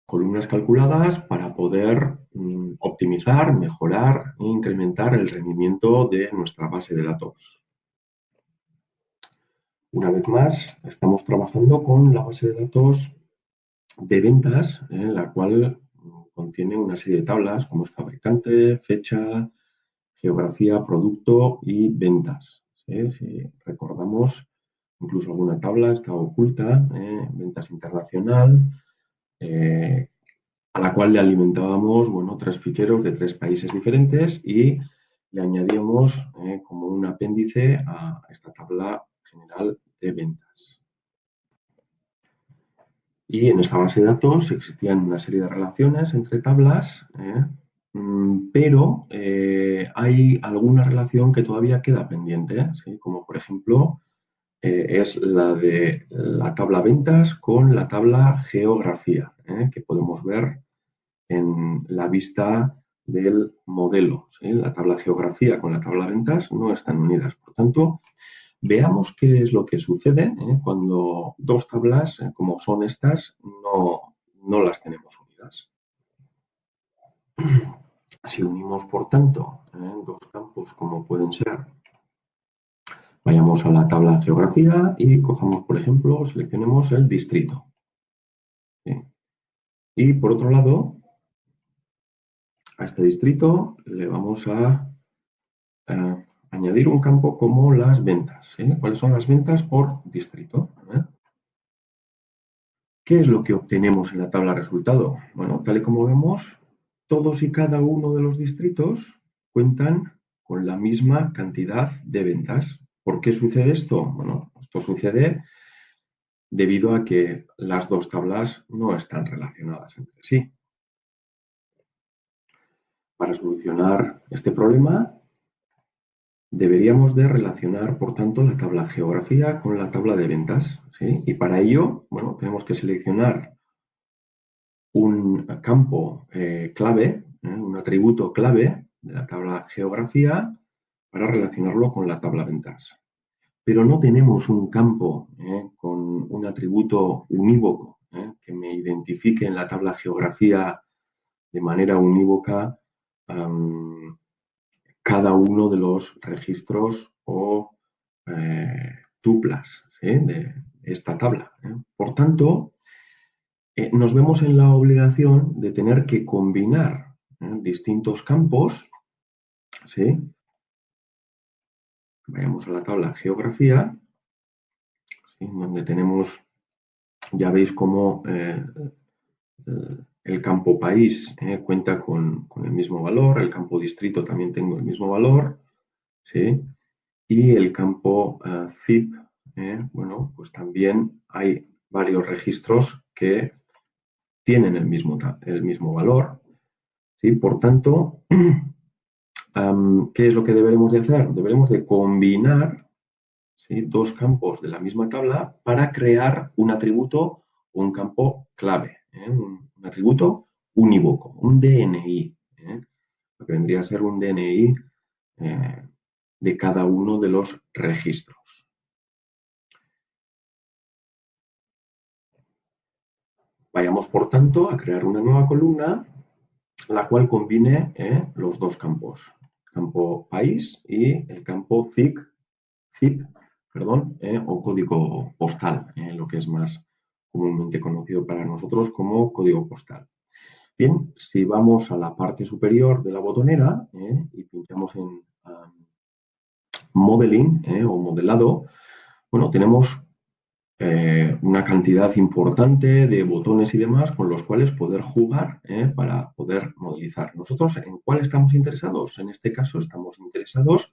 columnas calculadas para poder optimizar, mejorar e incrementar el rendimiento de nuestra base de datos. Una vez más, estamos trabajando con la base de datos de ventas, la cual contiene una serie de tablas como es fabricante, fecha, geografía, producto y ventas. ¿Sí? Si recordamos, incluso alguna tabla está oculta, ventas internacional, a la cual le alimentábamos, bueno, 3 ficheros de 3 países diferentes y le añadíamos como un apéndice a esta tabla general de ventas. Y en esta base de datos existían una serie de relaciones entre tablas, pero hay alguna relación que todavía queda pendiente, ¿sí? Como por ejemplo es la de la tabla ventas con la tabla geografía, que podemos ver en la vista del modelo, ¿sí? La tabla geografía con la tabla ventas no están unidas. Por tanto, veamos qué es lo que sucede cuando dos tablas, como son estas, no las tenemos unidas. Si unimos, por tanto, dos campos como pueden ser, vayamos a la tabla geografía y cojamos, por ejemplo, seleccionemos el distrito. ¿Sí? Y por otro lado, a este distrito le vamos a añadir un campo como las ventas. ¿Cuáles son las ventas por distrito? ¿Qué es lo que obtenemos en la tabla resultado? Bueno, tal y como vemos, todos y cada uno de los distritos cuentan con la misma cantidad de ventas. ¿Por qué sucede esto? Bueno, esto sucede debido a que las dos tablas no están relacionadas entre sí. Para solucionar este problema, deberíamos de relacionar, por tanto, la tabla geografía con la tabla de ventas, ¿sí? Y para ello, bueno, tenemos que seleccionar un campo clave, un atributo clave de la tabla geografía para relacionarlo con la tabla ventas. Pero no tenemos un campo con un atributo unívoco que me identifique en la tabla geografía de manera unívoca cada uno de los registros o tuplas, ¿sí? De esta tabla. Por tanto, nos vemos en la obligación de tener que combinar distintos campos, ¿sí? Vayamos a la tabla geografía, ¿sí? Donde tenemos, ya veis cómo el campo país cuenta con el mismo valor, el campo distrito también tengo el mismo valor, ¿sí? Y el campo zip, bueno, pues también hay varios registros que tienen el mismo valor, ¿sí? Por tanto, ¿qué es lo que deberemos de hacer? Deberemos de combinar, ¿sí? Dos campos de la misma tabla para crear un atributo o un campo clave, un atributo unívoco, un DNI, lo que vendría a ser un DNI de cada uno de los registros. Vayamos, por tanto, a crear una nueva columna, la cual combine los dos campos, campo país y el campo zip, o código postal, lo que es más comúnmente conocido para nosotros como código postal. Bien, si vamos a la parte superior de la botonera y pinchamos en Modeling o modelado, bueno, tenemos una cantidad importante de botones y demás con los cuales poder jugar para poder modelizar. ¿Nosotros en cuál estamos interesados? En este caso estamos interesados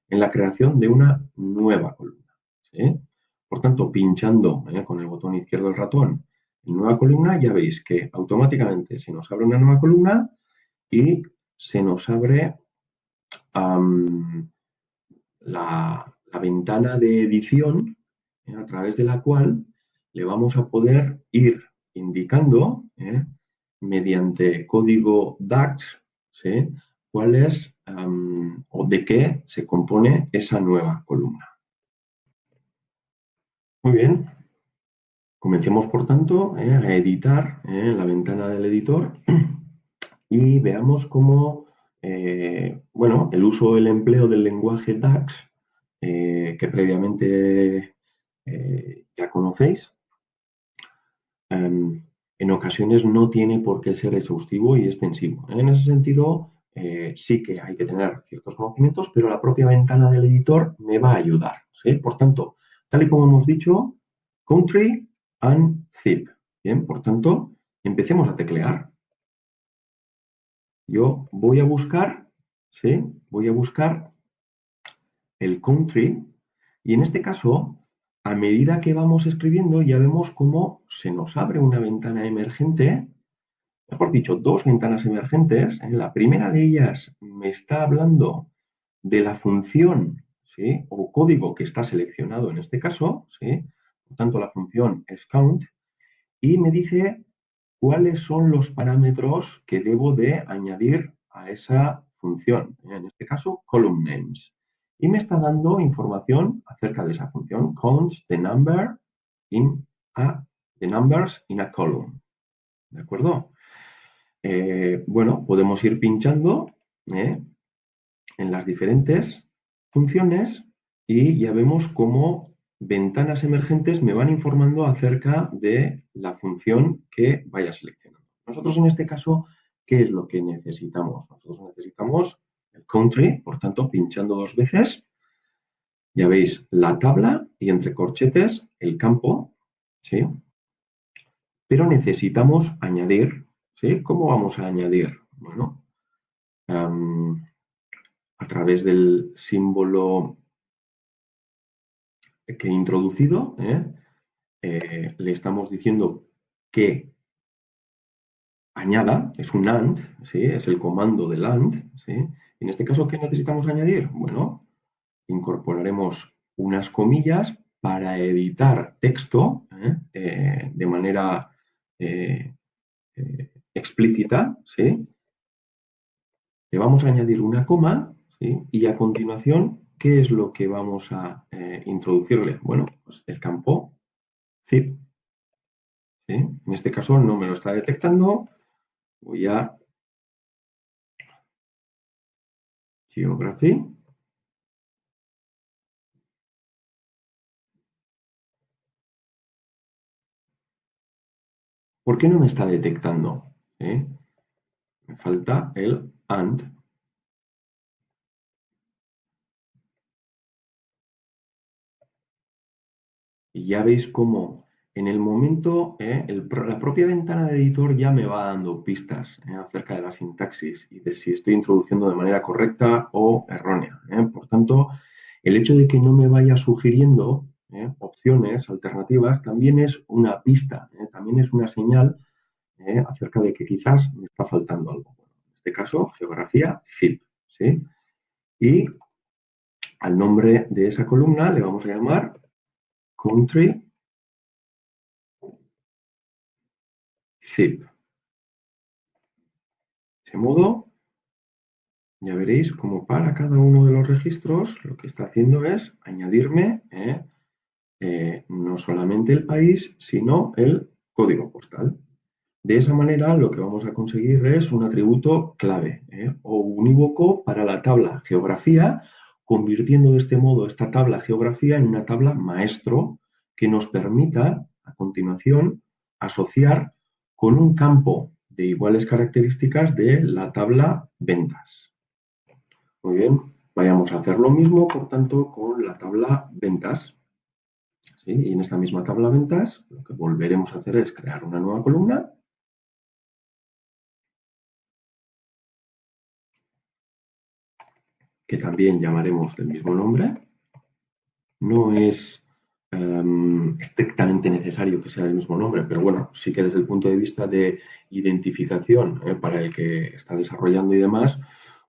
en la creación de una nueva columna, ¿sí? Por tanto, pinchando con el botón izquierdo del ratón en nueva columna, ya veis que automáticamente se nos abre una nueva columna y se nos abre la ventana de edición a través de la cual le vamos a poder ir indicando mediante código DAX, ¿sí? Cuál es o de qué se compone esa nueva columna. Muy bien. Comencemos, por tanto, a editar la ventana del editor y veamos cómo, bueno, el uso o el empleo del lenguaje DAX, que previamente ya conocéis, en ocasiones no tiene por qué ser exhaustivo y extensivo. En ese sentido, sí que hay que tener ciertos conocimientos, pero la propia ventana del editor me va a ayudar, ¿sí? Por tanto, tal y como hemos dicho, country and zip. Bien, por tanto, empecemos a teclear. Yo voy a buscar, ¿sí? Voy a buscar el country y en este caso, a medida que vamos escribiendo, ya vemos cómo se nos abre una ventana emergente, mejor dicho, dos ventanas emergentes. La primera de ellas me está hablando de la función, ¿sí? O código que está seleccionado en este caso, ¿sí? Por tanto, la función es count y me dice cuáles son los parámetros que debo de añadir a esa función, en este caso column names. Y me está dando información acerca de esa función, counts the number in the numbers in a column. ¿De acuerdo? Bueno, podemos ir pinchando en las diferentes funciones y ya vemos cómo ventanas emergentes me van informando acerca de la función que vaya seleccionando. Nosotros en este caso, ¿qué es lo que necesitamos? Nosotros necesitamos el country, por tanto, pinchando dos veces, ya veis la tabla y entre corchetes el campo, ¿sí? Pero necesitamos añadir, ¿sí? ¿Cómo vamos a añadir? Bueno, a través del símbolo que he introducido, le estamos diciendo que añada, es un AND, ¿sí? Es el comando del AND, ¿sí? En este caso, ¿qué necesitamos añadir? Bueno, incorporaremos unas comillas para editar texto de manera explícita, ¿sí? Le vamos a añadir una coma, ¿sí? Y a continuación, ¿qué es lo que vamos a introducirle? Bueno, pues el campo zip, ¿sí? En este caso no me lo está detectando. Voy a Geography. ¿Por qué no me está detectando? Me falta el AND. Y ya veis cómo en el momento la propia ventana de editor ya me va dando pistas acerca de la sintaxis y de si estoy introduciendo de manera correcta o errónea. Por tanto, el hecho de que no me vaya sugiriendo opciones alternativas también es una pista, también es una señal acerca de que quizás me está faltando algo. En este caso, geografía zip, ¿sí? Y al nombre de esa columna le vamos a llamar country zip. De ese modo, ya veréis como para cada uno de los registros lo que está haciendo es añadirme no solamente el país, sino el código postal. De esa manera, lo que vamos a conseguir es un atributo clave o unívoco para la tabla geografía, convirtiendo de este modo esta tabla geografía en una tabla maestro que nos permita, a continuación, asociar con un campo de iguales características de la tabla ventas. Muy bien, vayamos a hacer lo mismo, por tanto, con la tabla ventas. ¿Sí? Y en esta misma tabla ventas, lo que volveremos a hacer es crear una nueva columna que también llamaremos del mismo nombre. No es estrictamente necesario que sea el mismo nombre, pero bueno, sí que desde el punto de vista de identificación para el que está desarrollando y demás,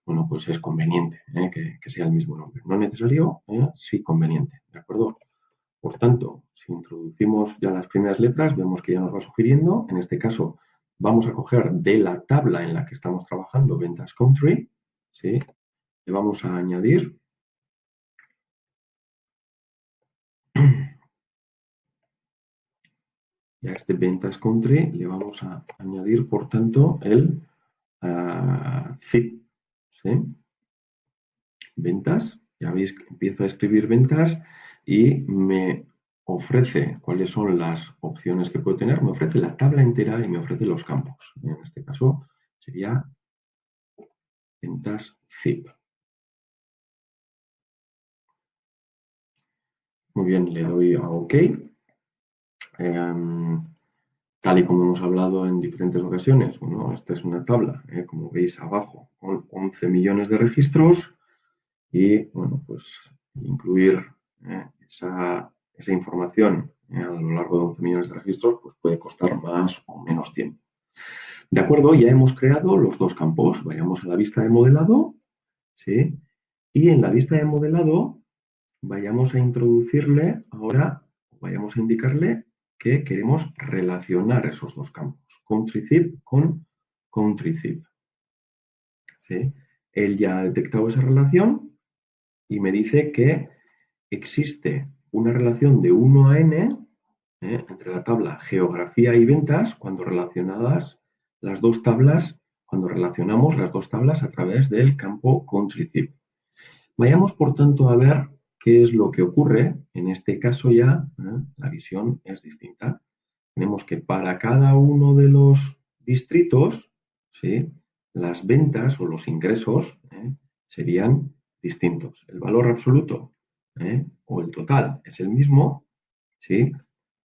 bueno, pues es conveniente que sea el mismo nombre. No necesario, sí conveniente, ¿de acuerdo? Por tanto, si introducimos ya las primeras letras, vemos que ya nos va sugiriendo. En este caso, vamos a coger de la tabla en la que estamos trabajando, Ventas Country, ¿sí? Le vamos a añadir y a este ventas country le vamos a añadir, por tanto, el zip, ¿sí? Ventas, ya veis que empiezo a escribir ventas y me ofrece cuáles son las opciones que puedo tener, me ofrece la tabla entera y me ofrece los campos. Y en este caso sería ventas zip. Muy bien, le doy a OK. Tal y como hemos hablado en diferentes ocasiones, bueno, esta es una tabla, como veis abajo, con 11 millones de registros y, bueno, pues incluir esa información a lo largo de 11 millones de registros, pues puede costar más o menos tiempo. De acuerdo, ya hemos creado los dos campos. Vayamos a la vista de modelado, ¿sí? Y en la vista de modelado vayamos a introducirle ahora, vayamos a indicarle que queremos relacionar esos dos campos, country-zip con country-zip. ¿Sí? Él ya ha detectado esa relación y me dice que existe una relación de 1 a n entre la tabla geografía y ventas cuando relacionamos las dos tablas a través del campo country-zip. Vayamos, por tanto, a ver qué es lo que ocurre. En este caso ya la visión es distinta. Tenemos que para cada uno de los distritos, ¿sí?, las ventas o los ingresos serían distintos. El valor absoluto o el total es el mismo, ¿sí?,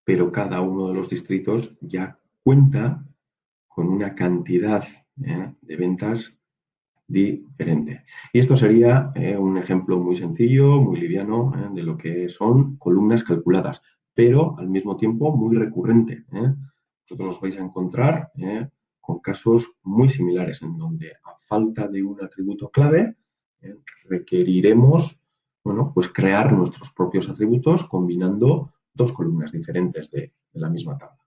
pero cada uno de los distritos ya cuenta con una cantidad de ventas diferente. Y esto sería un ejemplo muy sencillo, muy liviano, de lo que son columnas calculadas, pero al mismo tiempo muy recurrente. Vosotros os vais a encontrar con casos muy similares en donde a falta de un atributo clave requeriremos, bueno, pues crear nuestros propios atributos combinando dos columnas diferentes de la misma tabla.